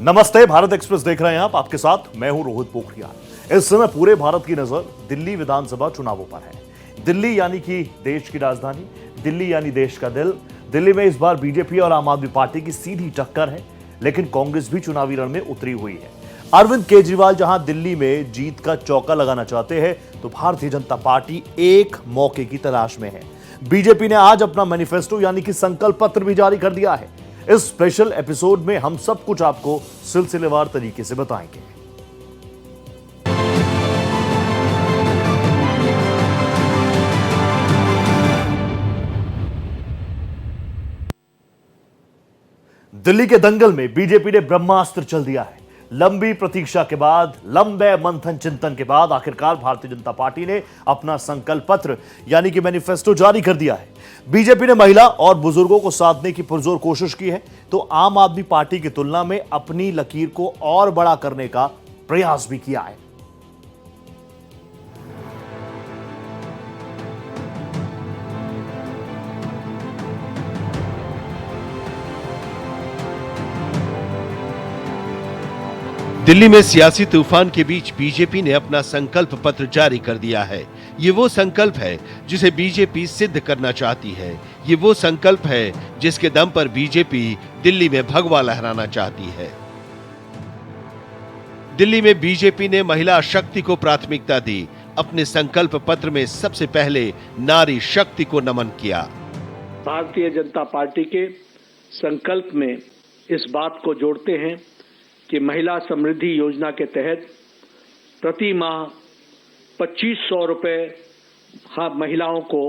नमस्ते, भारत एक्सप्रेस देख रहे हैं आप। आपके साथ मैं हूं रोहित पोखरियाल। इस समय पूरे भारत की नजर दिल्ली विधानसभा चुनावों पर है। दिल्ली यानी कि देश की राजधानी, दिल्ली यानी देश का दिल। दिल्ली में इस बार बीजेपी और आम आदमी पार्टी की सीधी टक्कर है, लेकिन कांग्रेस भी चुनावी रण में उतरी हुई है। अरविंद केजरीवाल जहां दिल्ली में जीत का चौका लगाना चाहते हैं, तो भारतीय जनता पार्टी एक मौके की तलाश में है। बीजेपी ने आज अपना मैनिफेस्टो यानी कि संकल्प पत्र भी जारी कर दिया है। इस स्पेशल एपिसोड में हम सब कुछ आपको सिलसिलेवार तरीके से बताएंगे। दिल्ली के दंगल में बीजेपी ने ब्रह्मास्त्र चल दिया है। लंबी प्रतीक्षा के बाद, लंबे मंथन चिंतन के बाद आखिरकार भारतीय जनता पार्टी ने अपना संकल्प पत्र यानी कि मैनिफेस्टो जारी कर दिया है। बीजेपी ने महिला और बुजुर्गों को साधने की पुरजोर कोशिश की है, तो आम आदमी पार्टी की तुलना में अपनी लकीर को और बड़ा करने का प्रयास भी किया है। दिल्ली में सियासी तूफान के बीच बीजेपी ने अपना संकल्प पत्र जारी कर दिया है। ये वो संकल्प है जिसे बीजेपी सिद्ध करना चाहती है। ये वो संकल्प है जिसके दम पर बीजेपी दिल्ली में भगवा लहराना चाहती है। दिल्ली में बीजेपी ने महिला शक्ति को प्राथमिकता दी। अपने संकल्प पत्र में सबसे पहले नारी शक्ति को नमन किया। भारतीय जनता पार्टी के संकल्प में इस बात को जोड़ते हैं कि महिला समृद्धि योजना के तहत प्रति माह 2500 रुपए महिलाओं को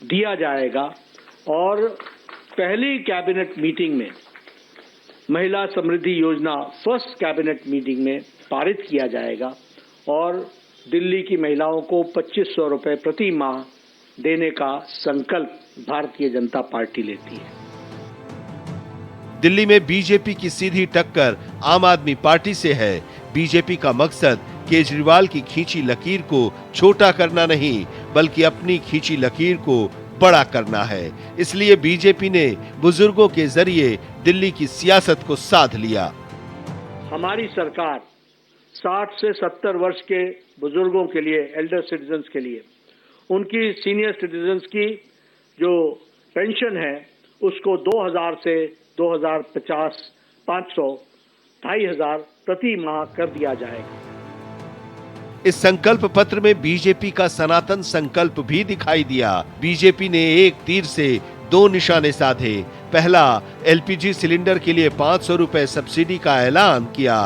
दिया जाएगा और पहली कैबिनेट मीटिंग में महिला समृद्धि योजना फर्स्ट कैबिनेट मीटिंग में पारित किया जाएगा और दिल्ली की महिलाओं को 2500 रुपए प्रति माह देने का संकल्प भारतीय जनता पार्टी लेती है। दिल्ली में बीजेपी की सीधी टक्कर आम आदमी पार्टी से है। बीजेपी का मकसद केजरीवाल की खींची लकीर को छोटा करना नहीं, बल्कि अपनी खींची लकीर को बड़ा करना है। इसलिए बीजेपी ने बुजुर्गों के जरिए दिल्ली की सियासत को साध लिया। हमारी सरकार 60 से 70 वर्ष के बुजुर्गों के लिए, एल्डर सिटीजन्स के लिए, उनकी सीनियर सिटीजन्स की जो पेंशन है उसको 2000 से 2050 500 2500 प्रति माह कर दिया जाएगा। इस संकल्प पत्र में बीजेपी का सनातन संकल्प भी दिखाई दिया। बीजेपी ने एक तीर से दो निशाने साधे। पहला, एलपीजी सिलेंडर के लिए 500 रुपए सब्सिडी का ऐलान किया।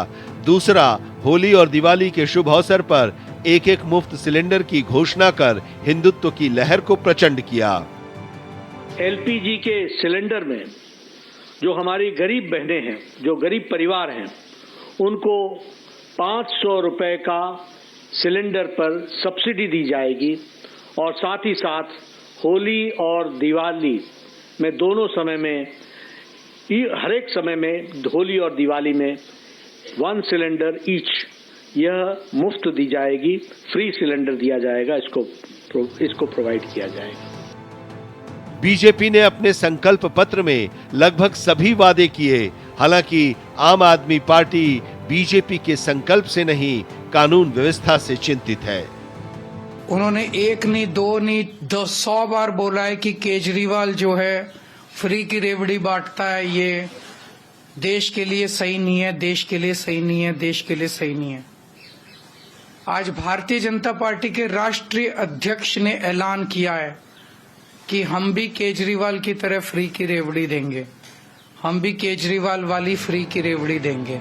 दूसरा, होली और दिवाली के शुभ अवसर पर एक मुफ्त सिलेंडर की घोषणा कर हिंदुत्व की लहर को प्रचंड किया। एलपीजी के सिलेंडर में जो हमारी गरीब बहनें हैं, जो गरीब परिवार हैं, उनको 500 रुपए का सिलेंडर पर सब्सिडी दी जाएगी और साथ ही साथ होली और दिवाली में दोनों समय में, हर एक समय में, होली और दिवाली में 1 सिलेंडर ईच यह मुफ्त दी जाएगी, फ्री सिलेंडर दिया जाएगा, इसको प्रोवाइड किया जाएगा। बीजेपी ने अपने संकल्प पत्र में लगभग सभी वादे किए। हालांकि आम आदमी पार्टी बीजेपी के संकल्प से नहीं, कानून व्यवस्था से चिंतित है। उन्होंने एक नहीं, दो नहीं, 100 बार बोला है कि केजरीवाल जो है फ्री की रेवड़ी बांटता है, ये देश के लिए सही नहीं है, देश के लिए सही नहीं है, देश के लिए सही नहीं है। आज भारतीय जनता पार्टी के राष्ट्रीय अध्यक्ष ने ऐलान किया है कि हम भी केजरीवाल की तरह फ्री की रेवड़ी देंगे, हम भी केजरीवाल वाली फ्री की रेवड़ी देंगे।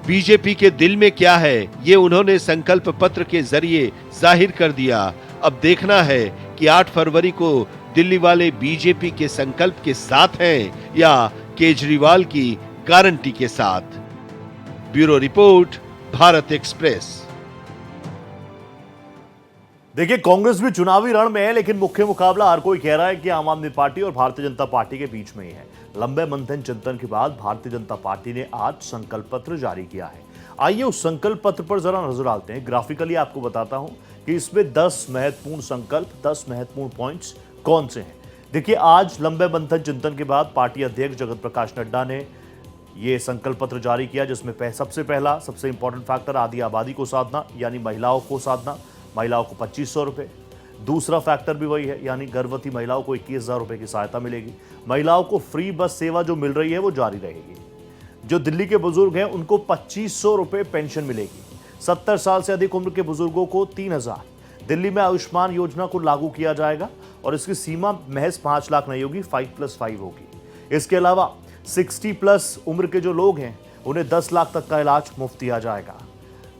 बीजेपी के दिल में क्या है, ये उन्होंने संकल्प पत्र के जरिए जाहिर कर दिया। अब देखना है कि 8 फरवरी को दिल्ली वाले बीजेपी के संकल्प के साथ हैं या केजरीवाल की गारंटी के साथ। Bureau report, Bharat express. देखिए, कांग्रेस भी चुनावी रण में है, लेकिन मुख्य मुकाबला हर कोई कह रहा है कि आम आदमी पार्टी और भारतीय जनता पार्टी के बीच में ही है। लंबे मंथन चिंतन के बाद भारतीय जनता पार्टी ने आज संकल्प पत्र जारी किया है। आइए उस संकल्प पत्र पर जरा नजर डालते हैं। ग्राफिकली आपको बताता हूं कि इसमें 10 महत्वपूर्ण संकल्प, 10 महत्वपूर्ण पॉइंट्स कौन से हैं। देखिए, आज लंबे मंथन चिंतन के बाद पार्टी अध्यक्ष जगत प्रकाश नड्डा ने ये संकल्प पत्र जारी किया, जिसमें सबसे इंपॉर्टेंट फैक्टर आधी आबादी को साधना, यानी महिलाओं को साधना, महिलाओं को 2500 रुपये। दूसरा फैक्टर भी वही है, यानी गर्भवती महिलाओं को 21,000 रुपये की सहायता मिलेगी। महिलाओं को फ्री बस सेवा जो मिल रही है वो जारी रहेगी। जो दिल्ली के बुजुर्ग हैं उनको 2500 रुपये पेंशन मिलेगी। 70 साल से अधिक उम्र के बुजुर्गों को 3000। दिल्ली में आयुष्मान योजना को लागू किया जाएगा और इसकी सीमा महज 5 लाख नहीं होगी, 5+5 होगी। इसके अलावा 60+ उम्र के जो लोग हैं उन्हें 10 लाख तक का इलाज मुफ्त दिया जाएगा।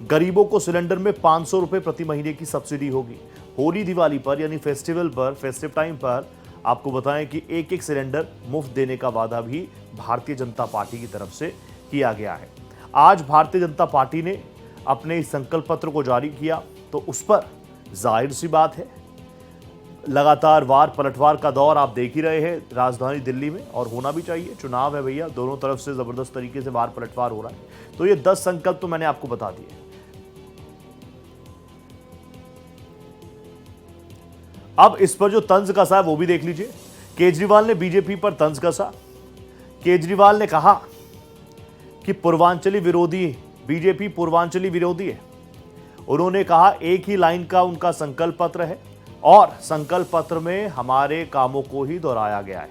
गरीबों को सिलेंडर में 500 रुपये प्रति महीने की सब्सिडी होगी। होली दिवाली पर यानी फेस्टिव टाइम पर आपको बताएं कि एक सिलेंडर मुफ्त देने का वादा भी भारतीय जनता पार्टी की तरफ से किया गया है। आज भारतीय जनता पार्टी ने अपने इस संकल्प पत्र को जारी किया, तो उस पर जाहिर सी बात है लगातार वार पलटवार का दौर आप देख ही रहे हैं राजधानी दिल्ली में, और होना भी चाहिए। चुनाव है भैया, दोनों तरफ से जबरदस्त तरीके से वार पलटवार हो रहा है। तो ये 10 संकल्प तो मैंने आपको बता दिए। अब इस पर जो तंज कसा है वो भी देख लीजिए। केजरीवाल ने बीजेपी पर तंज कसा। केजरीवाल ने कहा कि बीजेपी पूर्वांचली विरोधी है। उन्होंने कहा एक ही लाइन का उनका संकल्प पत्र है और संकल्प पत्र में हमारे कामों को ही दोहराया गया है।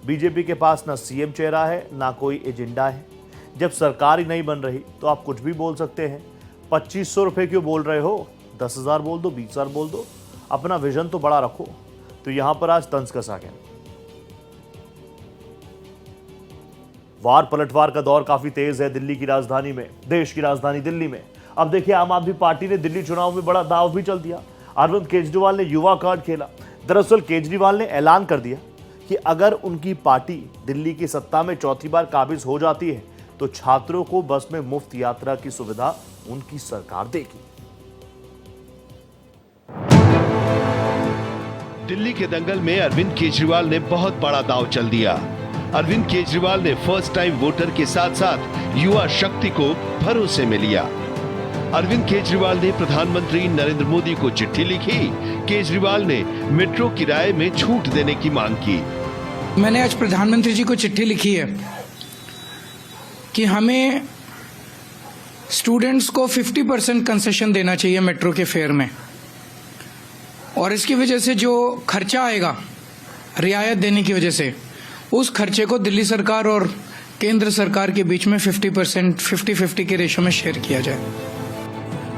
बीजेपी के पास ना सीएम चेहरा है, ना कोई एजेंडा है। जब सरकार ही नहीं बन रही तो आप कुछ भी बोल सकते हैं। 2500 रुपये क्यों बोल रहे हो? 10,000 बोल दो, 20,000 बोल दो, अपना विजन तो बड़ा रखो। तो यहां पर आज तंज कसा गया। वार पलटवार का दौर काफी तेज है दिल्ली की राजधानी में, देश की राजधानी दिल्ली में। अब देखिए, आम आदमी पार्टी ने दिल्ली चुनाव में बड़ा दांव भी चल दिया। अरविंद केजरीवाल ने युवा कार्ड खेला। दरअसल केजरीवाल ने ऐलान कर दिया कि अगर उनकी पार्टी दिल्ली की सत्ता में चौथी बार काबिज हो जाती है तो छात्रों को बस में मुफ्त यात्रा की सुविधा उनकी सरकार देगी। दिल्ली के दंगल में अरविंद केजरीवाल ने बहुत बड़ा दांव चल दिया। अरविंद केजरीवाल ने फर्स्ट टाइम वोटर के साथ साथ युवा शक्ति को भरोसे में लिया। अरविंद केजरीवाल ने प्रधानमंत्री नरेंद्र मोदी को चिट्ठी लिखी। केजरीवाल ने मेट्रो किराए में छूट देने की मांग की। मैंने आज प्रधानमंत्री जी को चिट्ठी लिखी है कि हमें स्टूडेंट्स को 50% कंसेशन देना चाहिए मेट्रो के फेयर में, और इसकी वजह से जो खर्चा आएगा रियायत देने की वजह से, उस खर्चे को दिल्ली सरकार और केंद्र सरकार के बीच में 50% के रेशो में शेयर किया जाए।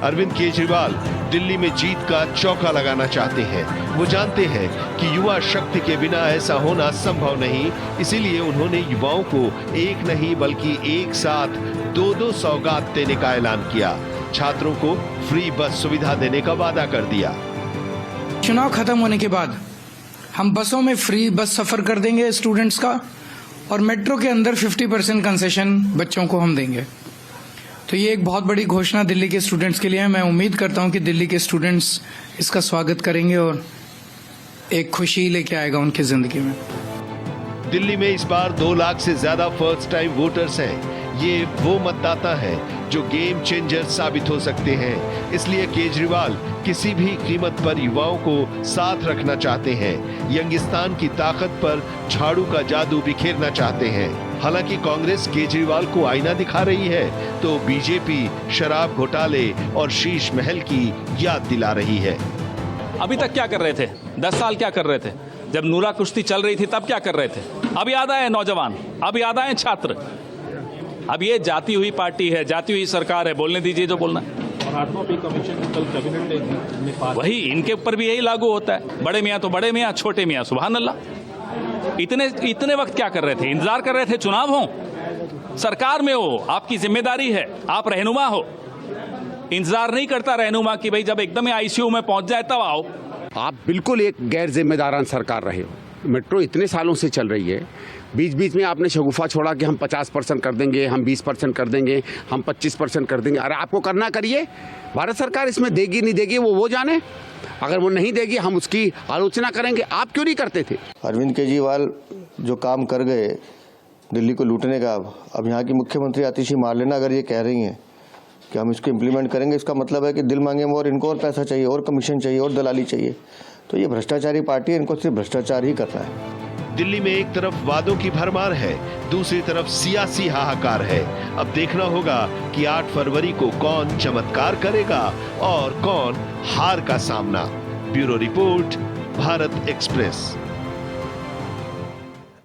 अरविंद केजरीवाल दिल्ली में जीत का चौका लगाना चाहते हैं। वो जानते हैं कि युवा शक्ति के बिना ऐसा होना संभव नहीं, इसीलिए उन्होंने युवाओं को एक नहीं बल्कि एक साथ 2-2 सौगात देने का ऐलान किया। छात्रों को फ्री बस सुविधा देने का वादा कर दिया। चुनाव खत्म होने के बाद हम बसों में फ्री बस सफर कर देंगे स्टूडेंट्स का, और मेट्रो के अंदर 50% कंसेशन बच्चों को हम देंगे। तो ये एक बहुत बड़ी घोषणा दिल्ली के स्टूडेंट्स के लिए है। मैं उम्मीद करता हूं कि दिल्ली के स्टूडेंट्स इसका स्वागत करेंगे और एक खुशी लेके आएगा उनकी जिंदगी में। दिल्ली में इस बार 2 लाख से ज्यादा फर्स्ट टाइम वोटर्स हैं। ये वो मतदाता हैं जो गेम चेंजर साबित हो सकते हैं। इसलिए केजरीवाल किसी भी कीमत पर युवाओं को साथ रखना चाहते हैं। यंगिस्तान की ताकत पर झाड़ू का जादू बिखेरना चाहते हैं। हालांकि कांग्रेस केजरीवाल को आईना दिखा रही है तो बीजेपी शराब घोटाले और शीश महल की याद दिला रही है। अभी तक क्या कर रहे थे? 10 साल क्या कर रहे थे? जब नूरा कुश्ती चल रही थी तब क्या कर रहे थे? अब याद आए नौजवान, अब याद आए छात्र। अब ये जाती हुई पार्टी है, जाती हुई सरकार है, बोलने दीजिए जो बोलना है। वही इनके ऊपर भी यही लागू होता है। बड़े मियाँ तो बड़े मियाँ, छोटे मियाँ सुभान अल्लाह। इतने वक्त क्या कर रहे थे? इंतजार कर रहे थे चुनाव हो, सरकार में हो, आपकी जिम्मेदारी है, आप रहनुमा हो। इंतजार नहीं करता रहनुमा कि भाई जब एकदम आईसीयू में पहुंच जाए तब आओ। आप बिल्कुल एक गैर जिम्मेदारान सरकार रहे हो। मेट्रो इतने सालों से चल रही है, बीच बीच में आपने शगुफा छोड़ा कि हम 50% कर देंगे, हम 20% कर देंगे, हम 25% कर देंगे। अरे आपको करना करिए, भारत सरकार इसमें देगी नहीं देगी वो जाने। अगर वो नहीं देगी हम उसकी आलोचना करेंगे। आप क्यों नहीं करते थे? अरविंद केजरीवाल जो काम कर गए दिल्ली को लूटने का, अब यहाँ की मुख्यमंत्री आतिशी मार्लेना अगर ये कह रही हैं कि हम इसको इम्प्लीमेंट करेंगे, इसका मतलब है कि दिल मांगे और इनको और पैसा चाहिए और कमीशन चाहिए और दलाली चाहिए। तो ये भ्रष्टाचारी पार्टी है, इनको सिर्फ भ्रष्टाचार ही करना है। दिल्ली में एक तरफ वादों की भरमार है, दूसरी तरफ सियासी हाहाकार है। अब देखना होगा कि 8 फरवरी को कौन चमत्कार करेगा और कौन हार का सामना। Bureau report, Bharat express.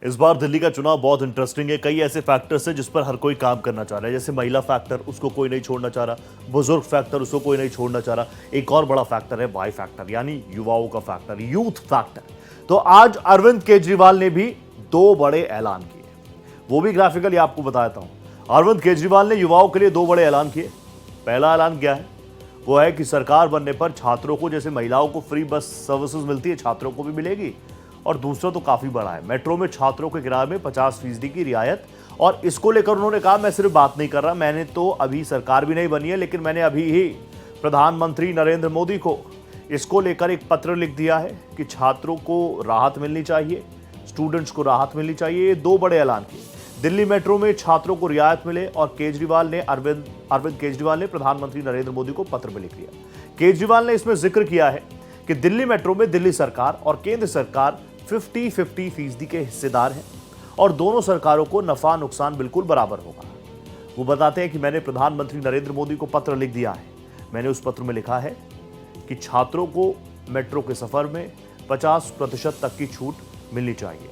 इस बार दिल्ली का चुनाव बहुत इंटरेस्टिंग है। कई ऐसे फैक्टर्स हैं जिस पर हर कोई काम करना चाह रहा है, जैसे महिला फैक्टर, उसको कोई नहीं छोड़ना चाह रहा, बुजुर्ग फैक्टर, उसको कोई नहीं छोड़ना चाह रहा। एक और बड़ा फैक्टर है वाई फैक्टर, यानी युवाओं का फैक्टर, यूथ फैक्टर। तो आज अरविंद केजरीवाल ने भी 2 बड़े ऐलान किए, वो भी ग्राफिकली आपको बताता हूं। अरविंद केजरीवाल ने युवाओं के लिए 2 बड़े ऐलान किए। पहला ऐलान क्या है? वो है कि सरकार बनने पर छात्रों को, जैसे महिलाओं को फ्री बस सर्विसेज मिलती है, छात्रों को भी मिलेगी। और दूसरा तो काफी बड़ा है, मेट्रो में छात्रों के किराए में 50% की रियायत। और इसको लेकर उन्होंने कहा, मैं सिर्फ बात नहीं कर रहा, मैंने तो अभी सरकार भी नहीं बनी है, लेकिन मैंने अभी ही प्रधानमंत्री नरेंद्र मोदी को इसको लेकर एक पत्र लिख दिया है कि छात्रों को राहत मिलनी चाहिए, स्टूडेंट्स को राहत मिलनी चाहिए। ये 2 बड़े ऐलान किए। दिल्ली मेट्रो में छात्रों को रियायत मिले और अरविंद केजरीवाल ने प्रधानमंत्री नरेंद्र मोदी को पत्र में लिख दिया। केजरीवाल ने इसमें जिक्र किया है कि दिल्ली मेट्रो में दिल्ली सरकार और केंद्र सरकार 50-50% के हिस्सेदार हैं और दोनों सरकारों को नफा नुकसान बिल्कुल बराबर होगा। वो बताते हैं कि मैंने प्रधानमंत्री नरेंद्र मोदी को पत्र लिख दिया है। मैंने उस पत्र में लिखा है कि छात्रों को मेट्रो के सफर में 50% तक की छूट मिलनी चाहिए।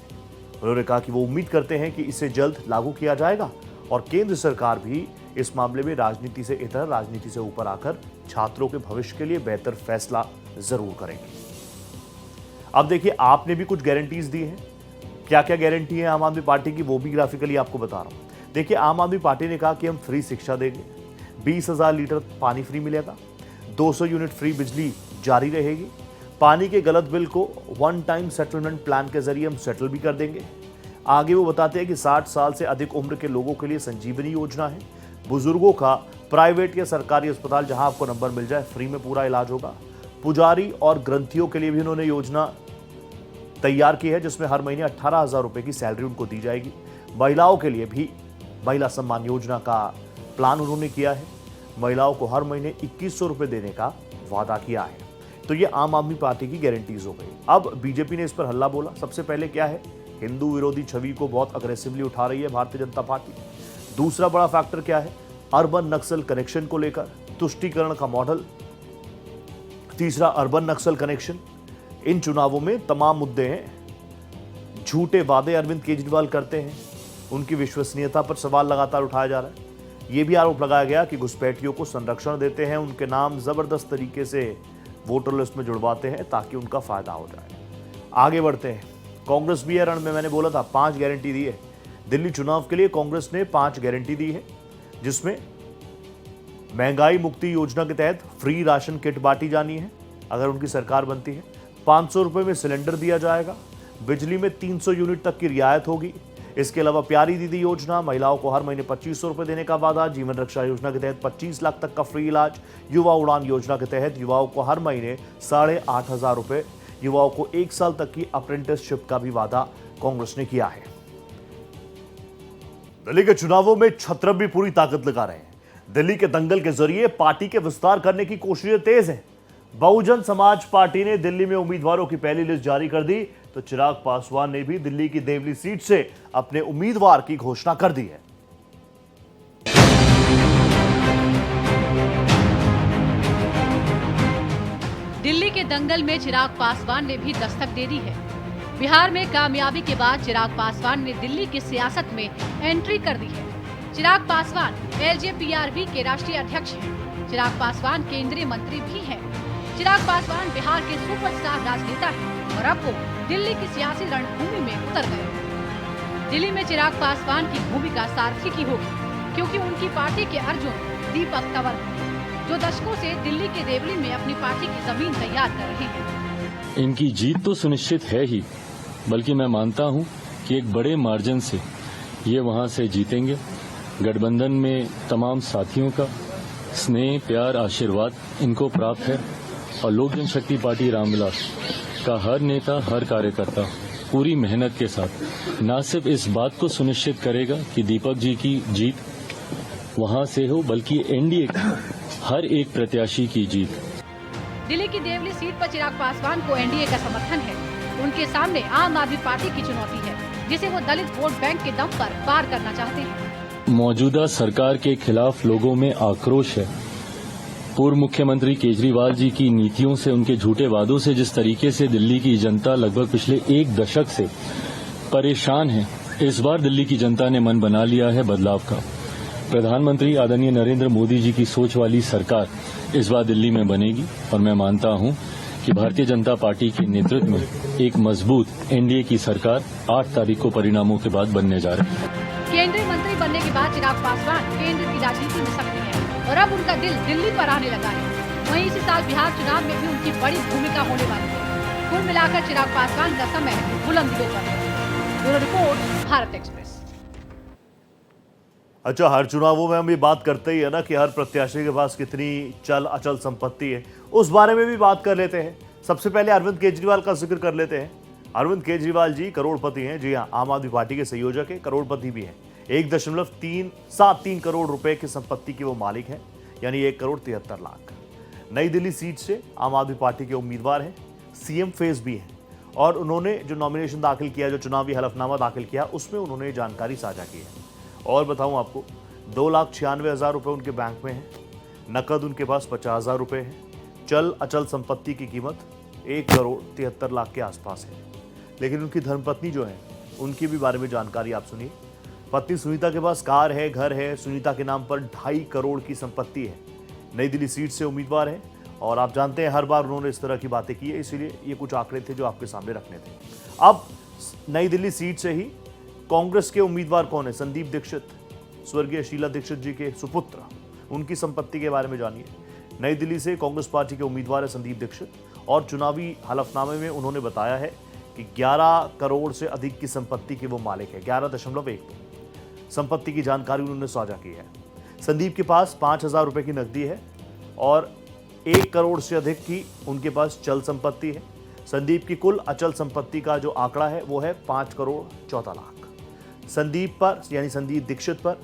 उन्होंने कहा कि वो उम्मीद करते हैं कि इसे जल्द लागू किया जाएगा और केंद्र सरकार भी इस मामले में राजनीति से इतर, राजनीति से ऊपर आकर छात्रों के भविष्य के लिए बेहतर फैसला जरूर करेंगे। अब देखिए, आपने भी कुछ गारंटीज दी हैं। क्या क्या गारंटी है आम आदमी पार्टी की, वो भी ग्राफिकली आपको बता रहा हूं। देखिए, आम आदमी पार्टी ने कहा कि हम फ्री शिक्षा देंगे, 20,000 लीटर पानी फ्री मिलेगा, 200 यूनिट फ्री बिजली जारी रहेगी, पानी के गलत बिल को 1 टाइम सेटलमेंट प्लान के जरिए हम सेटल भी कर देंगे। आगे वो बताते हैं कि 60 साल से अधिक उम्र के लोगों के लिए संजीवनी योजना है, बुजुर्गों का प्राइवेट या सरकारी अस्पताल जहां आपको नंबर मिल जाए, फ्री में पूरा इलाज होगा। पुजारी और ग्रंथियों के लिए भी उन्होंने योजना तैयार की है, जिसमें हर महीने 18,000 रुपए की सैलरी उनको दी जाएगी। महिलाओं के लिए भी महिला सम्मान योजना का प्लान उन्होंने किया है। महिलाओं को हर महीने 2100 रुपए देने का वादा किया है। तो ये आम आदमी पार्टी की गारंटीज हो गई। अब बीजेपी ने इस पर हल्ला बोला। सबसे पहले क्या है, हिंदू विरोधी छवि को बहुत अग्रेसिवली उठा रही है भारतीय जनता पार्टी। दूसरा बड़ा फैक्टर क्या है, अर्बन नक्सल कनेक्शन को लेकर तुष्टीकरण का मॉडल। तीसरा, अर्बन नक्सल कनेक्शन। इन चुनावों में तमाम मुद्दे हैं। झूठे वादे अरविंद केजरीवाल करते हैं, उनकी विश्वसनीयता पर सवाल लगातार उठाया जा रहा है। यह भी आरोप लगाया गया कि घुसपैठियों को संरक्षण देते हैं, उनके नाम जबरदस्त तरीके से वोटर लिस्ट में जुड़वाते हैं ताकि उनका फायदा हो जाए। आगे बढ़ते हैं, कांग्रेस भी है रण में। मैंने बोला था 5 गारंटी दी है दिल्ली चुनाव के लिए। कांग्रेस ने 5 गारंटी दी है, जिसमें महंगाई मुक्ति योजना के तहत फ्री राशन किट बांटी जानी है अगर उनकी सरकार बनती है। 500 रुपए में सिलेंडर दिया जाएगा। बिजली में 300 यूनिट तक की रियायत होगी। इसके अलावा प्यारी दीदी योजना, महिलाओं को हर महीने 2500 रुपए देने का वादा। जीवन रक्षा योजना के तहत 25 लाख तक का फ्री इलाज। युवा उड़ान योजना के तहत युवाओं को हर महीने 8,500 रुपए। युवाओं को 1 साल तक की अप्रेंटिसशिप का भी वादा कांग्रेस ने किया है। दिल्ली के चुनावों में छत्रप भी पूरी ताकत लगा रहे हैं। दिल्ली के दंगल के जरिए पार्टी के विस्तार करने की कोशिशें तेज हैं। बहुजन समाज पार्टी ने दिल्ली में उम्मीदवारों की पहली लिस्ट जारी कर दी, तो चिराग पासवान ने भी दिल्ली की देवली सीट से अपने उम्मीदवार की घोषणा कर दी है। दिल्ली के दंगल में चिराग पासवान ने भी दस्तक दे दी है। बिहार में कामयाबी के बाद चिराग पासवान ने दिल्ली की सियासत में एंट्री कर दी है। चिराग पासवान एलजेपीआरबी के राष्ट्रीय अध्यक्ष हैं। चिराग पासवान केंद्रीय मंत्री भी हैं। चिराग पासवान बिहार के सुपरस्टार राजनेता हैं और अब वो दिल्ली की सियासी रणभूमि में उतर गए। दिल्ली में चिराग पासवान की भूमिका सारथी की होगी, क्योंकि उनकी पार्टी के अर्जुन दीपक तंवर हैं, जो दशकों से दिल्ली के देवली में अपनी पार्टी की जमीन तैयार कर रहे हैं। इनकी जीत तो सुनिश्चित है ही, बल्कि मैं मानता हूं कि एक बड़े मार्जिन से ये वहां से जीतेंगे। गठबंधन में तमाम साथियों का स्नेह, प्यार, आशीर्वाद इनको प्राप्त है और लोक जनशक्ति पार्टी रामविलास का हर नेता, हर कार्यकर्ता पूरी मेहनत के साथ न सिर्फ इस बात को सुनिश्चित करेगा कि दीपक जी की जीत वहां से हो, बल्कि एनडीए हर एक प्रत्याशी की जीत। दिल्ली की देवली सीट पर चिराग पासवान को एनडीए का समर्थन है। उनके सामने आम आदमी पार्टी की चुनौती है, जिसे वो दलित वोट बैंक के दम पर पार करना चाहते हैं। मौजूदा सरकार के खिलाफ लोगों में आक्रोश है। पूर्व मुख्यमंत्री केजरीवाल जी की नीतियों से, उनके झूठे वादों से जिस तरीके से दिल्ली की जनता लगभग पिछले एक दशक से परेशान है, इस बार दिल्ली की जनता ने मन बना लिया है बदलाव का। प्रधानमंत्री आदरणीय नरेंद्र मोदी जी की सोच वाली सरकार इस बार दिल्ली में बनेगी और मैं मानता हूं कि भारतीय जनता पार्टी के नेतृत्व में एक मजबूत एनडीए की सरकार 8 तारीख को परिणामों के बाद बनने जा रही है। केंद्रीय मंत्री बनने के बाद चिराग पासवान केंद्र की राजनीति में सक्रिय है और अब उनका दिल दिल्ली पर आने लगा है। वहीं इसी साल बिहार चुनाव में भी उनकी बड़ी भूमिका होने वाली है। कुल मिलाकर चिराग पासवान का समय बुलंदियों पर है। Bureau report, Bharat express. अच्छा, हर चुनावों में हम ये बात करते ही है ना कि हर प्रत्याशी के पास कितनी चल अचल संपत्ति है, उस बारे में भी बात कर लेते हैं। सबसे पहले अरविंद केजरीवाल का जिक्र कर लेते हैं। अरविंद केजरीवाल जी करोड़पति हैं। जी हाँ, आम आदमी पार्टी के संयोजक है, करोड़पति भी हैं। 1.373 करोड़ रुपए की संपत्ति के वो मालिक हैं, यानी 1,73,00,000। नई दिल्ली सीट से आम आदमी पार्टी के उम्मीदवार हैं, सीएम फेस भी हैं और उन्होंने जो नॉमिनेशन दाखिल किया, जो चुनावी हलफनामा दाखिल किया, उसमें उन्होंने जानकारी साझा की है। और बताऊं आपको, 2,96,000 रुपये उनके बैंक में है, नकद उनके पास 50,000 रुपये है, चल अचल संपत्ति की कीमत 1,73,00,000 के आसपास है। लेकिन उनकी धर्मपत्नी जो है, उनकी भी बारे में जानकारी आप सुनिए। पत्नी सुनीता के पास कार है, घर है, सुनीता के नाम पर 2.5 करोड़ की संपत्ति है। नई दिल्ली सीट से उम्मीदवार है और आप जानते हैं हर बार उन्होंने इस तरह की बातें की है, इसीलिए ये कुछ आंकड़े थे जो आपके सामने रखने थे। अब नई दिल्ली सीट से ही कांग्रेस के उम्मीदवार कौन है? संदीप दीक्षित, स्वर्गीय शीला दीक्षित जी के सुपुत्र। उनकी संपत्ति के बारे में जानिए। नई दिल्ली से कांग्रेस पार्टी के उम्मीदवार है संदीप दीक्षित और चुनावी हलफनामे में उन्होंने बताया है कि 11 करोड़ से अधिक की संपत्ति के वो मालिक है। 11.12 संपत्ति की जानकारी उन्होंने साझा की है। संदीप के पास 5,000 रुपए की नकदी है और 1 करोड़ से अधिक की उनके पास चल संपत्ति है। संदीप की कुल अचल संपत्ति का जो आंकड़ा है वो है 5,14,00,000। संदीप पर, यानी संदीप दीक्षित पर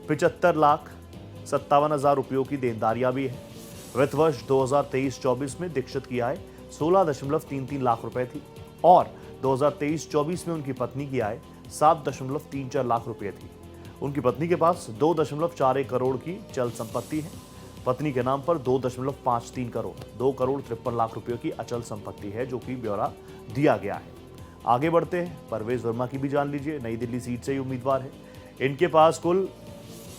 75,57,000 रुपयों की देनदारियां भी है। वित्त वर्ष 2023-24 में दीक्षित की आय 16.33 लाख रुपए थी और 2023-24 में उनकी पत्नी की आय 7.34 लाख रुपए थी। उनकी पत्नी के पास 2.41 करोड़ की चल संपत्ति है। पत्नी के नाम पर 2.53 करोड़, 2,53,00,000 रुपयों की अचल संपत्ति है, जो कि ब्यौरा दिया गया है। आगे बढ़ते हैं, परवेज वर्मा की भी जान लीजिए। नई दिल्ली सीट से ही उम्मीदवार है। इनके पास कुल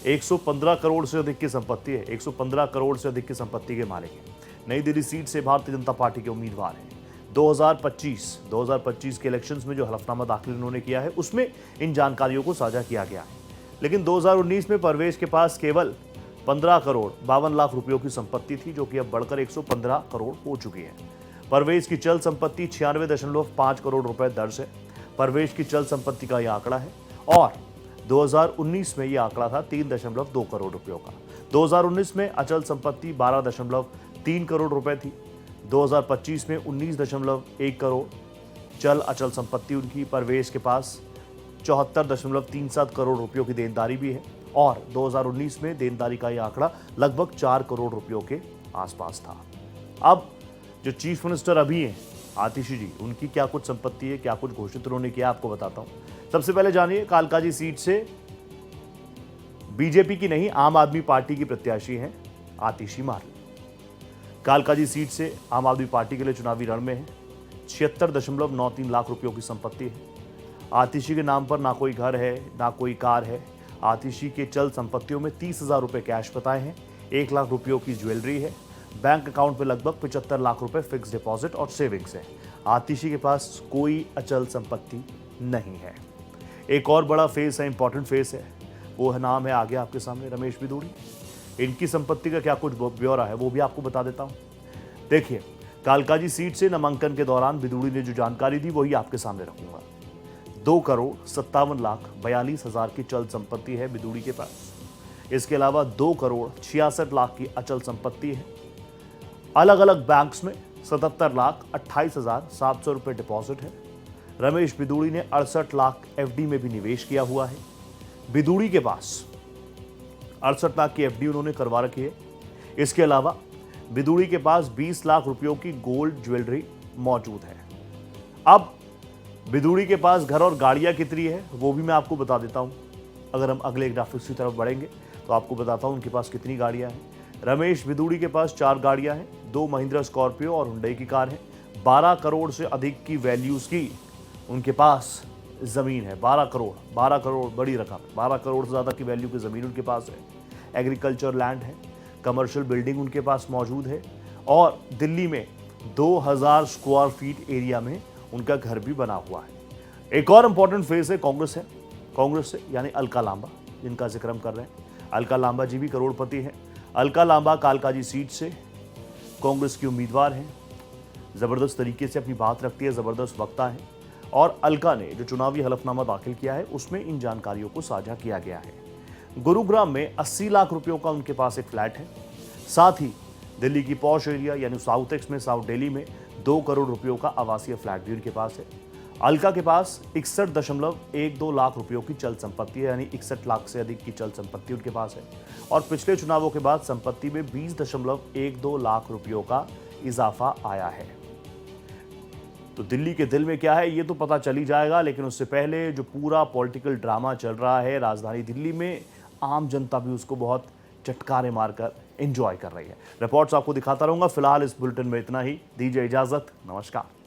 115 करोड़ से अधिक की संपत्ति है। 115 करोड़ से अधिक की संपत्ति के मालिक हैं। नई दिल्ली सीट से भारतीय जनता पार्टी के उम्मीदवार हैं। 2025 के इलेक्शंस में जो हलफनामा दाखिल उन्होंने किया है, उसमें इन जानकारियों को साझा किया गया है। लेकिन 2019 में परवेज के पास केवल 15 करोड़ 52 लाख रुपयों की संपत्ति थी, जो कि अब बढ़कर 115 करोड़ हो चुकी है। परवेज की चल संपत्ति 96.5 करोड़ रुपए दर्ज है। परवेज की चल संपत्ति का यह आंकड़ा है और 2019 में यह आंकड़ा था 3.2 करोड़ रुपयों का। 2019 में अचल संपत्ति 12.3 करोड़ रुपए थी। 2025 में 19.1 करोड़ चल अचल संपत्ति उनकी। परवेज के पास 74.37 करोड़ रुपयों की देनदारी भी है और 2019 में देनदारी का यह आंकड़ा लगभग 4 करोड़ रुपयों के आसपास था। अब जो चीफ मिनिस्टर अभी हैं, आतिशी जी, उनकी क्या कुछ संपत्ति है, क्या कुछ घोषित उन्होंने किया, आपको बताता हूं। सबसे पहले जानिए, कालकाजी सीट से बीजेपी की नहीं, आम आदमी पार्टी की प्रत्याशी हैं आतिशी मार्लेना। कालकाजी सीट से आम आदमी पार्टी के लिए चुनावी रण में है। 76.93 लाख रुपयों की संपत्ति है। आतिशी के नाम पर ना कोई घर है, ना कोई कार है। आतिशी के चल संपत्तियों में 30,000 रुपए कैश बताए हैं, 1 लाख रुपयों की ज्वेलरी है। बैंक अकाउंट में लगभग 75 लाख रुपए फिक्स डिपॉजिट और सेविंग्स है। आतिशी के पास कोई अचल संपत्ति नहीं है। एक और बड़ा फेस है, इंपॉर्टेंट फेस है, वो है नाम है आगे आपके सामने रमेश बिदूड़ी। इनकी संपत्ति का क्या कुछ ब्यौरा है वो भी आपको बता देता हूं। देखिए, कालकाजी सीट से नामांकन के दौरान बिदूड़ी ने जो जानकारी दी वही आपके सामने रखूंगा। 2,57,42,00,000 की चल संपत्ति है बिदूड़ी के पास। इसके अलावा 2,66,00,000 की अचल संपत्ति है। अलग अलग बैंक्स में 77,28,700 रुपए डिपॉजिट है। रमेश बिदूड़ी ने 68 लाख एफडी में भी निवेश किया हुआ है। बिदूड़ी के पास 68 लाख की एफडी उन्होंने करवा रखी है। इसके अलावा बिदूड़ी के पास 20 लाख रुपयों की गोल्ड ज्वेलरी मौजूद है। अब बिदूड़ी के पास घर और गाड़ियां कितनी है वो भी मैं आपको बता देता हूं। अगर हम अगले ग्राफिक्स की तरफ बढ़ेंगे तो आपको बताता हूं उनके पास कितनी गाड़ियां हैं। रमेश बिदूड़ी के पास 4 गाड़ियां हैं, 2 महिंद्रा स्कॉर्पियो और हुंडई की कार है। 12 करोड़ से अधिक की वैल्यूज की उनके पास जमीन है। 12 करोड़ बड़ी रकम। 12 करोड़ से ज्यादा की वैल्यू की जमीन उनके पास है। एग्रीकल्चर लैंड है, कमर्शियल बिल्डिंग उनके पास मौजूद है और दिल्ली में 2000 स्क्वायर फीट एरिया में उनका घर भी बना हुआ है। एक और इंपॉर्टेंट फेस है कांग्रेस से यानी अलका लांबा, जिनका जिक्र हम कर रहे हैं। अलका लांबा जी भी करोड़पति हैं। अलका लांबा कालकाजी सीट से कांग्रेस की उम्मीदवार हैं। जबरदस्त तरीके से अपनी बात रखती है, जबरदस्त वक्ता है और अलका ने जो चुनावी हलफनामा दाखिल किया है उसमें इन जानकारियों को साझा किया गया है। गुरुग्राम में 80 लाख रुपयों का उनके पास एक फ्लैट है। साथ ही दिल्ली की पॉश एरिया यानी साउथ एक्स में, साउथ दिल्ली में 2 करोड़ रुपयों का आवासीय फ्लैट भी उनके पास है। अलका के पास 61.12 लाख रुपयों की चल संपत्ति है, यानी 61 लाख से अधिक की चल संपत्ति उनके पास है और पिछले चुनावों के बाद संपत्ति में 20.12 लाख रुपयों का इजाफा आया है। तो दिल्ली के दिल में क्या है ये तो पता चल ही जाएगा, लेकिन उससे पहले जो पूरा पॉलिटिकल ड्रामा चल रहा है राजधानी दिल्ली में, आम जनता भी उसको बहुत चटकारे मारकर एंजॉय कर रही है। रिपोर्ट्स आपको दिखाता रहूंगा। फिलहाल इस बुलेटिन में इतना ही। दीजिए इजाजत, नमस्कार।